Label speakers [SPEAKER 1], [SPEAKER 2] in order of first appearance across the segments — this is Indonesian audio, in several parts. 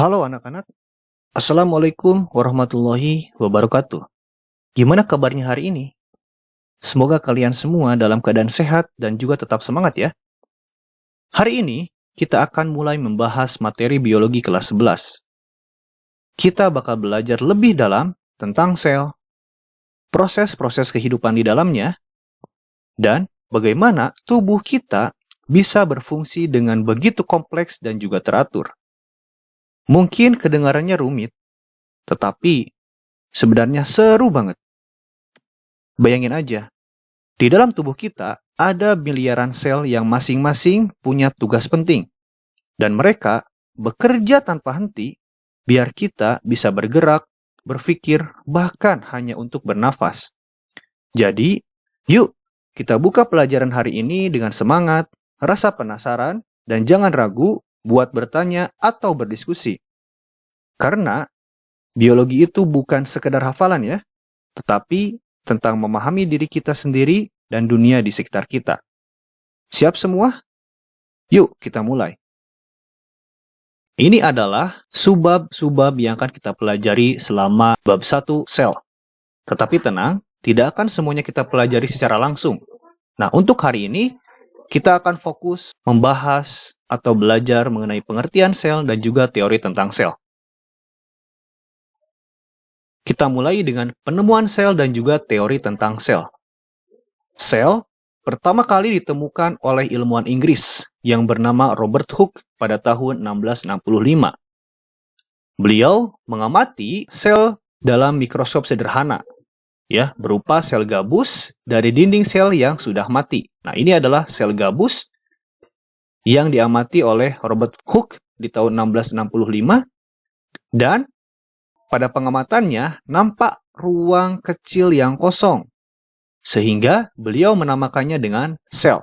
[SPEAKER 1] Halo anak-anak, Assalamualaikum warahmatullahi wabarakatuh. Gimana kabarnya hari ini? Semoga kalian semua dalam keadaan sehat dan juga tetap semangat ya. Hari ini, kita akan mulai membahas materi biologi kelas 11. Kita bakal belajar lebih dalam tentang sel, proses-proses kehidupan di dalamnya, dan bagaimana tubuh kita bisa berfungsi dengan begitu kompleks dan juga teratur. Mungkin kedengarannya rumit, tetapi sebenarnya seru banget. Bayangin aja, di dalam tubuh kita ada miliaran sel yang masing-masing punya tugas penting. Dan mereka bekerja tanpa henti biar kita bisa bergerak, berpikir, bahkan hanya untuk bernafas. Jadi, yuk kita buka pelajaran hari ini dengan semangat, rasa penasaran, dan jangan ragu buat bertanya atau berdiskusi. Karena biologi itu bukan sekedar hafalan ya, tetapi tentang memahami diri kita sendiri dan dunia di sekitar kita. Siap semua? Yuk kita mulai. Ini adalah subbab-subbab yang akan kita pelajari selama bab 1 sel. Tetapi tenang, tidak akan semuanya kita pelajari secara langsung. Nah, untuk hari ini, kita akan fokus membahas atau belajar mengenai pengertian sel dan juga teori tentang sel. Kita mulai dengan penemuan sel dan juga teori tentang sel. Sel pertama kali ditemukan oleh ilmuwan Inggris yang bernama Robert Hooke pada tahun 1665. Beliau mengamati sel dalam mikroskop sederhana, ya, berupa sel gabus dari dinding sel yang sudah mati. Nah, ini adalah sel gabus yang diamati oleh Robert Hooke di tahun 1665, dan pada pengamatannya nampak ruang kecil yang kosong, sehingga beliau menamakannya dengan sel.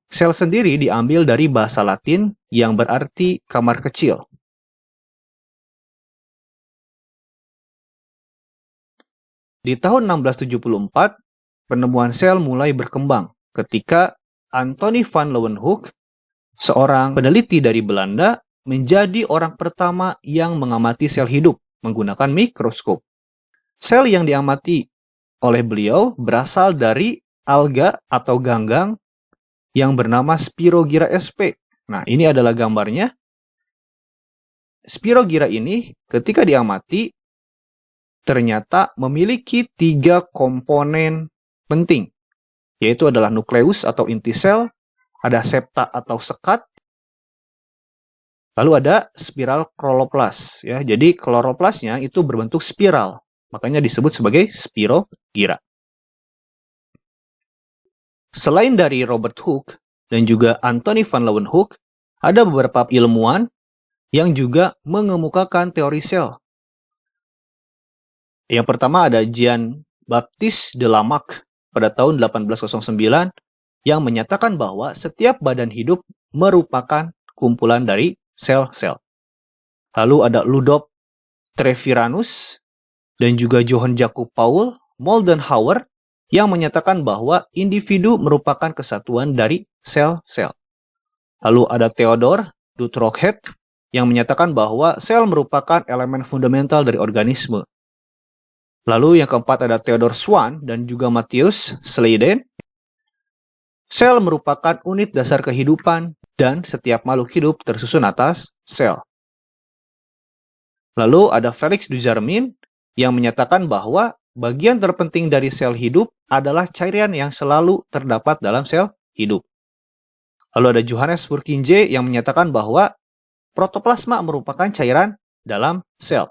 [SPEAKER 1] Sel sendiri diambil dari bahasa Latin yang berarti kamar kecil. Di tahun 1674, penemuan sel mulai berkembang ketika Anthony van Leeuwenhoek, seorang peneliti dari Belanda, menjadi orang pertama yang mengamati sel hidup menggunakan mikroskop. Sel yang diamati oleh beliau berasal dari alga atau ganggang yang bernama Spirogyra sp. Nah, ini adalah gambarnya. Spirogyra ini ketika diamati ternyata memiliki 3 komponen penting, yaitu adalah nukleus atau inti sel, ada septa atau sekat, lalu ada spiral kloroplas, ya. Jadi kloroplasnya itu berbentuk spiral, makanya disebut sebagai spirogyra. Selain dari Robert Hooke dan juga Anthony van Leeuwenhoek, ada beberapa ilmuwan yang juga mengemukakan teori sel. Yang pertama ada Jean-Baptiste de Lamarck pada tahun 1809 yang menyatakan bahwa setiap badan hidup merupakan kumpulan dari sel-sel. Lalu ada Ludwig Treviranus dan juga Johann Jakob Paul Moldenhauer yang menyatakan bahwa individu merupakan kesatuan dari sel-sel. Lalu ada Theodor Dutroux yang menyatakan bahwa sel merupakan elemen fundamental dari organisme. Lalu yang keempat ada Theodor Schwann dan juga Matthias Sleiden. Sel merupakan unit dasar kehidupan dan setiap makhluk hidup tersusun atas sel. Lalu ada Felix Duzermin yang menyatakan bahwa bagian terpenting dari sel hidup adalah cairan yang selalu terdapat dalam sel hidup. Lalu ada Johannes Purkinje yang menyatakan bahwa protoplasma merupakan cairan dalam sel.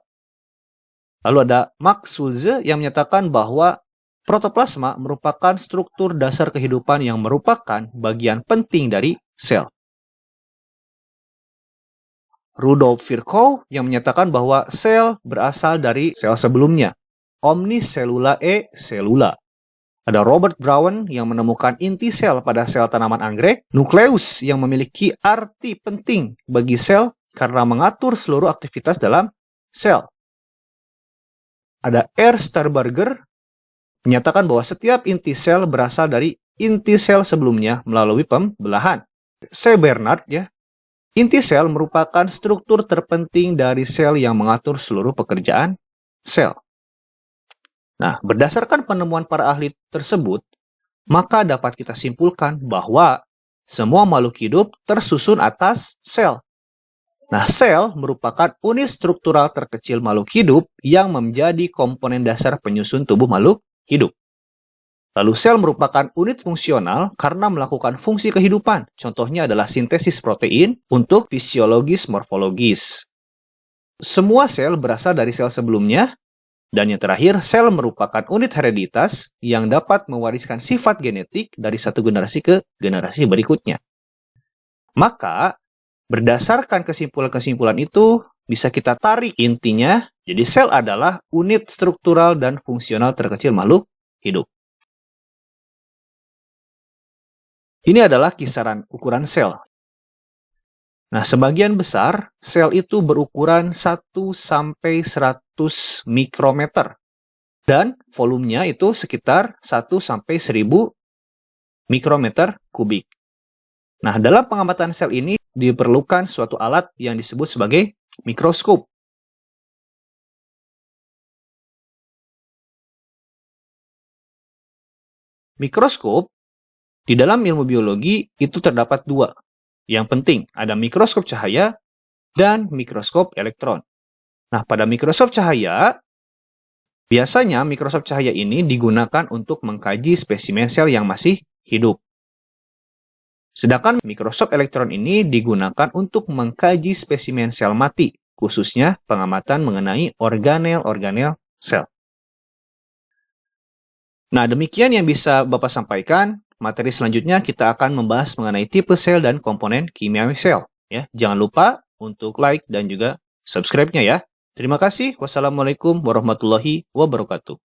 [SPEAKER 1] Lalu ada Max Schulze yang menyatakan bahwa protoplasma merupakan struktur dasar kehidupan yang merupakan bagian penting dari sel. Rudolf Virchow yang menyatakan bahwa sel berasal dari sel sebelumnya, omnicellulae cellula. Ada Robert Brown yang menemukan inti sel pada sel tanaman anggrek, nukleus yang memiliki arti penting bagi sel karena mengatur seluruh aktivitas dalam sel. Ada R. Sternberger menyatakan bahwa setiap inti sel berasal dari inti sel sebelumnya melalui pembelahan. C. Bernard ya Inti sel merupakan struktur terpenting dari sel yang mengatur seluruh pekerjaan sel. Nah, berdasarkan penemuan para ahli tersebut, maka dapat kita simpulkan bahwa semua makhluk hidup tersusun atas sel. Nah, sel merupakan unit struktural terkecil makhluk hidup yang menjadi komponen dasar penyusun tubuh makhluk hidup. Lalu sel merupakan unit fungsional karena melakukan fungsi kehidupan. Contohnya adalah sintesis protein untuk fisiologis morfologis. Semua sel berasal dari sel sebelumnya. Dan yang terakhir, sel merupakan unit hereditas yang dapat mewariskan sifat genetik dari satu generasi ke generasi berikutnya. Maka, berdasarkan kesimpulan-kesimpulan itu, bisa kita tarik intinya, jadi sel adalah unit struktural dan fungsional terkecil makhluk hidup. Ini adalah kisaran ukuran sel. Nah, sebagian besar sel itu berukuran 1 sampai 100 mikrometer. Dan volumenya itu sekitar 1 sampai 1000 mikrometer kubik. Nah, dalam pengamatan sel ini diperlukan suatu alat yang disebut sebagai mikroskop. Mikroskop di dalam ilmu biologi itu terdapat dua. Yang penting, ada mikroskop cahaya dan mikroskop elektron. Nah, pada mikroskop cahaya, biasanya mikroskop cahaya ini digunakan untuk mengkaji spesimen sel yang masih hidup. Sedangkan mikroskop elektron ini digunakan untuk mengkaji spesimen sel mati, khususnya pengamatan mengenai organel-organel sel. Nah, demikian yang bisa Bapak sampaikan. Materi selanjutnya kita akan membahas mengenai tipe sel dan komponen kimiawi sel. Ya, jangan lupa untuk like dan juga subscribe-nya ya. Terima kasih. Wassalamualaikum warahmatullahi wabarakatuh.